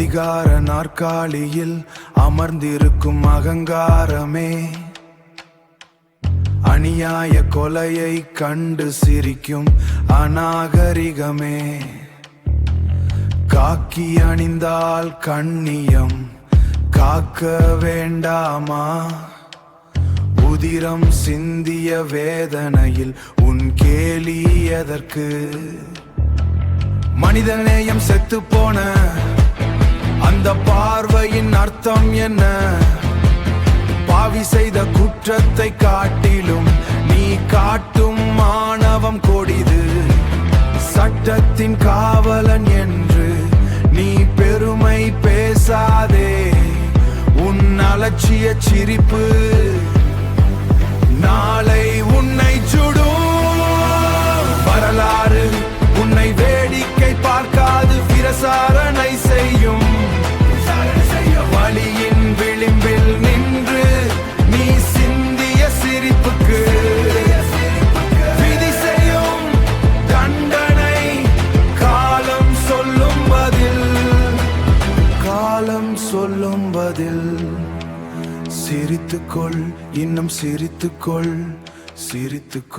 அதிகார நாற்காலியில் அமர்ந்திருக்கும் அகங்காரமே, அநியாய கொலையை கண்டு சிரிக்கும் அநாகரிகமே, காக்கி அணிந்தால் கண்ணியம் காக்க வேண்டாமா? உதிரம் சிந்திய வேதனையில் உன் கேலி எதற்கு? மனிதநேயம் செத்து போன அந்த பார்வையின் அர்த்தம் என்ன? பாவி செய்த குற்றத்தை காட்டிலும் நீ காட்டும் மானவம் கொடிது. சட்டத்தின் காவலன் என்று நீ பெருமை பேசாதே. உன் அலட்சிய சிரிப்பு நாளை உன்னை சுடும். வரலாறு உன்னை வேடிக்கை பார்க்காது விசாரணை செய்யும். வழியின் விளிம்பில் நின்று நீ சிந்திய சிரிப்புக்கு விதி செய்யும் தண்டனை காலம் சொல்லும் பதில். காலம் சொல்லும் பதில். சிரித்துக்கொள், இன்னும் சிரித்துக்கொள், சிரித்துக்கொள்.